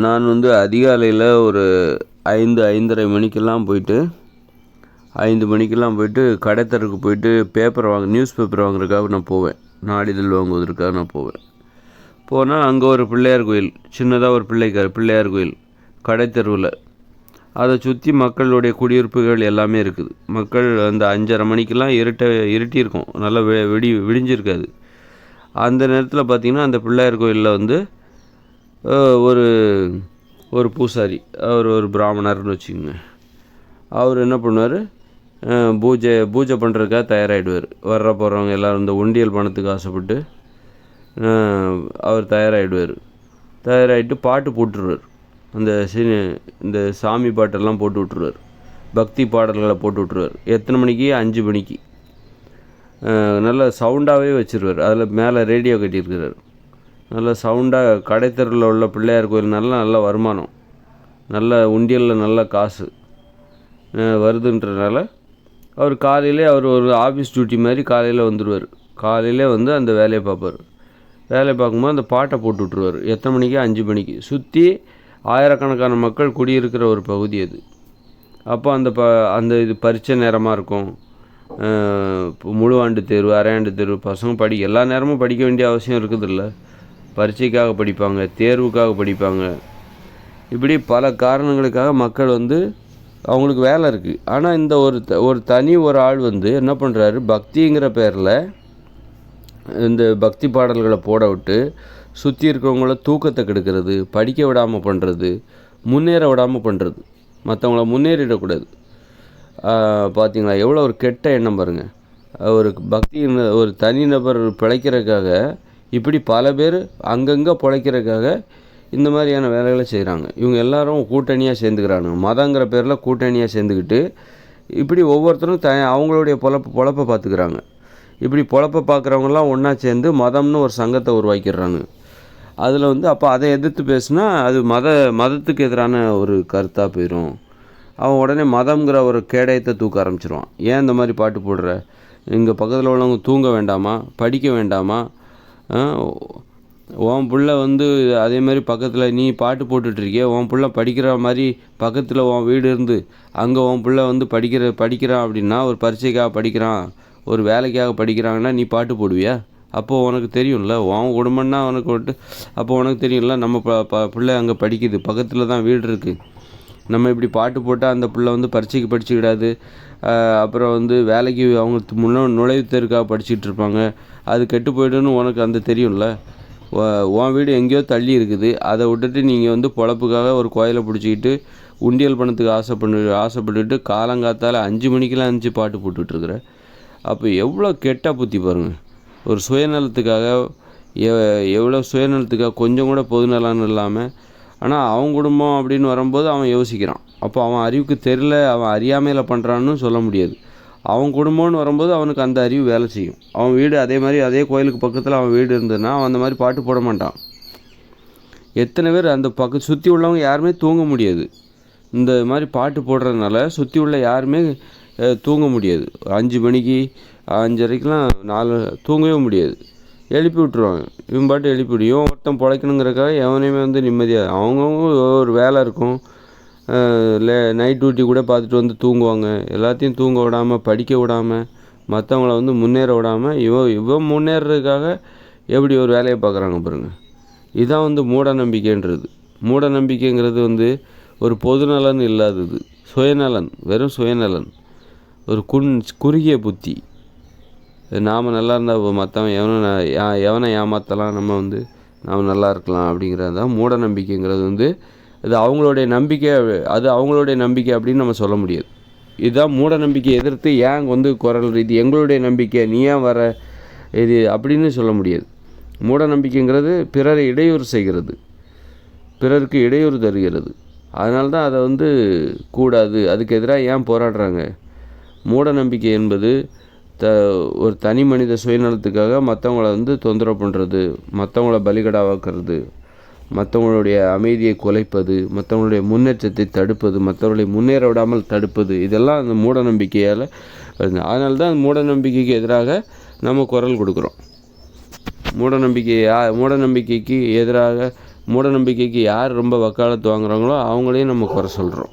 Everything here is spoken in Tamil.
நான் வந்து அதிகாலையில் ஒரு 5:30 மணிக்கெல்லாம் போயிட்டு 5 மணிக்கெல்லாம் போயிட்டு கடைத்தெருக்கு போயிட்டு நியூஸ் பேப்பர் வாங்குறதுக்காக நான் போவேன். நாளிதழ் வாங்குவதற்காக நான் போவேன். போனால் அங்கே ஒரு பிள்ளையார் கோயில், சின்னதாக ஒரு பிள்ளையார் கோயில் கடைத்தெருவில். அதை சுற்றி மக்களுடைய குடியிருப்புகள் எல்லாமே இருக்குது. மக்கள் அந்த 5:30 மணிக்கெல்லாம் இருட்டியிருக்கும், நல்லா விடிஞ்சிருக்காது. அந்த நேரத்தில் பார்த்திங்கன்னா அந்த பிள்ளையார் கோயிலில் வந்து ஒரு ஒரு பூசாரி, அவர் ஒரு பிராமணர்னு வச்சுக்கோங்க. அவர் என்ன பண்ணுவார், பூஜை பண்ணுறதுக்காக தயாராகிடுவார். போகிறவங்க எல்லோரும் இந்த உண்டியல் பணத்துக்கு ஆசைப்பட்டு அவர் தயாராகிட்டு பாட்டு போட்டுருவார். இந்த சாமி பாட்டெல்லாம் போட்டு விட்ருவார், பக்தி பாடல்களை போட்டு விட்ருவார். எத்தனை மணிக்கு? 5 மணிக்கு. நல்ல சவுண்டாகவே வச்சுருவார். அதில் மேலே ரேடியோ கட்டியிருக்கிறார். நல்ல சவுண்டாக கடைத்தெருவில் உள்ள பிள்ளையார் கோயில் நல்ல வருமானம், நல்ல உண்டியலில் நல்ல காசு வருதுன்றதுனால அவர் காலையிலே அவர் ஒரு ஆஃபீஸ் டியூட்டி மாதிரி காலையில் வந்துடுவார். காலையிலே வந்து அந்த வேலையை பார்ப்பார். வேலையை பார்க்கும்போது அந்த பாட்டை போட்டு விட்ருவார். எத்தனை மணிக்கு? 5 மணிக்கு. சுற்றி ஆயிரக்கணக்கான மக்கள் குடியிருக்கிற ஒரு பகுதி அது. அப்போ அந்த இது பரீட்சை நேரமாக இருக்கும். முழு ஆண்டு தேர்வு, அரையாண்டு தேர்வு, பசங்க எல்லா நேரமும் படிக்க வேண்டிய அவசியம் இருக்குதில்ல. பரீட்சைக்காக படிப்பாங்க, தேர்வுக்காக படிப்பாங்க. இப்படி பல காரணங்களுக்காக மக்கள் வந்து அவங்களுக்கு வேலை இருக்குது. ஆனால் இந்த ஒரு ஆள் வந்து என்ன பண்ணுறாரு, பக்திங்கிற பேரில் இந்த பக்தி பாடல்களை போட விட்டு சுற்றி இருக்கிறவங்கள தூக்கத்தை கெடுக்கிறது, படிக்க விடாமல் பண்ணுறது, முன்னேற விடாமல் பண்ணுறது. மற்றவங்கள முன்னேறிடக்கூடாது. பார்த்திங்களா எவ்வளோ ஒரு கெட்ட எண்ணம் பாருங்கள். ஒரு தனிநபர் பிழைக்கிறதுக்காக இப்படி பல பேர் அங்கங்கே பிழைக்கிறதுக்காக இந்த மாதிரியான வேலைகளை செய்கிறாங்க. இவங்க எல்லாரும் கூட்டணியாக சேர்ந்துக்கிறாங்க. மதங்கிற பேரில் கூட்டணியாக சேர்ந்துக்கிட்டு இப்படி ஒவ்வொருத்தரும் அவங்களுடைய பொழப்பை பார்த்துக்கிறாங்க. இப்படி பொழப்பை பார்க்குறவங்களாம் ஒன்றா சேர்ந்து மதம்னு ஒரு சங்கத்தை உருவாக்கிடுறாங்க. அதில் வந்து அப்போ அதை எதிர்த்து பேசுனா அது மதத்துக்கு எதிரான ஒரு கருத்தாக போயிடும். அவன் உடனே மதம்ங்கிற ஒரு கேடயத்தை தூக்க ஆரம்பிச்சிருவான். ஏன் இந்த மாதிரி பாட்டு போடுற? இங்கே பக்கத்தில் உள்ளவங்க தூங்க வேண்டாமா, படிக்க வேண்டாமா? உன் பிள்ளை வந்து அதே மாதிரி பக்கத்தில் நீ பாட்டு போட்டுட்ருக்கிய, உன் பிள்ளை படிக்கிற மாதிரி பக்கத்தில் உன் வீடு இருந்து அங்கே உன் பிள்ளை வந்து படிக்கிறான் அப்படின்னா, ஒரு பரீட்சைக்காக படிக்கிறான், ஒரு வேலைக்காக படிக்கிறாங்கன்னா நீ பாட்டு போடுவியா? அப்போது உனக்கு தெரியும்ல, உன் குடும்பம்னா அப்போ உனக்கு தெரியும்ல, நம்ம பிள்ளை அங்கே படிக்குது, பக்கத்தில் தான் வீடு இருக்குது. நம்ம இப்படி பாட்டு போட்டால் அந்த பிள்ளை வந்து பரீட்சைக்கு படிச்சுக்கிடாது, அப்புறம் வந்து வேலைக்கு அவங்க நுழைவுத்தேர்வுக்காக படிச்சுட்டு இருப்பாங்க, அது கெட்டு போய்டுன்னு உனக்கு அந்த தெரியும்ல. உன் வீடு எங்கேயோ தள்ளி இருக்குது, அதை விட்டுட்டு நீங்கள் வந்து பொழப்புக்காக ஒரு கோயிலை பிடிச்சிக்கிட்டு உண்டியல் பணத்துக்கு ஆசைப்பட்டுட்டு காலங்காத்தால் 5 மணிக்கெலாம் இருந்துச்சு பாட்டு போட்டுட்ருக்குற. அப்போ எவ்வளோ கெட்ட புத்தி பாருங்கள். ஒரு சுயநலத்துக்காக கொஞ்சம் கூட பொதுநலன்னு இல்லாமல், ஆனால் அவன் குடும்பம் அப்படின்னு வரும்போது அவன் யோசிக்கிறான். அப்போ அவன் அறிவுக்கு தெரியல, அவன் அறியாமையில் பண்ணுறான்னு சொல்ல முடியாது. அவன் குடும்பம்னு வரும்போது அவனுக்கு அந்த அறிவு வேலை செய்யும். அவன் வீடு அதே கோயிலுக்கு பக்கத்தில் அவன் வீடு இருந்ததுன்னா அவன் அந்த மாதிரி பாட்டு போட மாட்டான். எத்தனை பேர் அந்த சுற்றி உள்ளவங்க யாருமே தூங்க முடியாது. இந்த மாதிரி பாட்டு போடுறதுனால சுற்றி உள்ள யாருமே தூங்க முடியாது. 5 மணிக்கு 5:30க்கெலாம் தூங்கவே முடியாது. எழுப்பி விட்ருவாங்க. இவன் பாட்டு எழுப்பிவிடும். ஒருத்தன் பிழைக்கணுங்கிறக்காக எவனையுமே வந்து நிம்மதியாக அவங்கவுங்க ஒரு வேலை இருக்கும். நைட் டியூட்டி கூட பார்த்துட்டு வந்து தூங்குவாங்க. எல்லாத்தையும் தூங்க விடாமல், படிக்க விடாமல், மற்றவங்கள வந்து முன்னேற விடாமல் இவன் முன்னேறதுக்காக எப்படி ஒரு வேலையை பார்க்குறாங்க பாருங்கள். இதுதான் வந்து மூட நம்பிக்கைன்றது. மூட நம்பிக்கைங்கிறது வந்து ஒரு பொதுநலன் இல்லாதது, சுயநலன், வெறும் சுயநலன், ஒரு குறுகிய புத்தி. நாம் நல்லா இருந்தால் மற்றவன் எவனை ஏமாற்றலாம், நாம் நல்லா இருக்கலாம் அப்படிங்கிறது தான் மூட நம்பிக்கைங்கிறது. வந்து அது அவங்களுடைய நம்பிக்கை அப்படின்னு நம்ம சொல்ல முடியாது. இதுதான் மூட நம்பிக்கையை எதிர்த்து ஏன் வந்து குரல், இது எங்களுடைய நம்பிக்கை, நீ ஏன் வர, இது அப்படின்னு சொல்ல முடியாது. மூட நம்பிக்கைங்கிறது பிறரை இடையூறு செய்கிறது, பிறருக்கு இடையூறு தருகிறது. அதனால தான் அதை வந்து கூடாது, அதுக்கு எதிராக ஏன் போராடுறாங்க. மூட நம்பிக்கை என்பது ஒரு தனி மனித சுயநலத்துக்காக மற்றவங்கள வந்து தொந்தரவு பண்ணுறது, மற்றவங்கள பலிகடாவாக்குறது, மற்றவங்களுடைய அமைதியை குலைப்பது, மற்றவங்களுடைய முன்னேற்றத்தை தடுப்பது, மற்றவர்களை முன்னேற விடாமல் தடுப்பது, இதெல்லாம் அந்த மூட நம்பிக்கையால் வருது. அதனால தான் மூட நம்பிக்கைக்கு எதிராக நம்ம குரல் கொடுக்குறோம். மூட நம்பிக்கைக்கு எதிராக மூடநம்பிக்கைக்கு யார் ரொம்ப வக்காலத்து வாங்குறாங்களோ அவங்களையும் நம்ம குறை சொல்கிறோம்.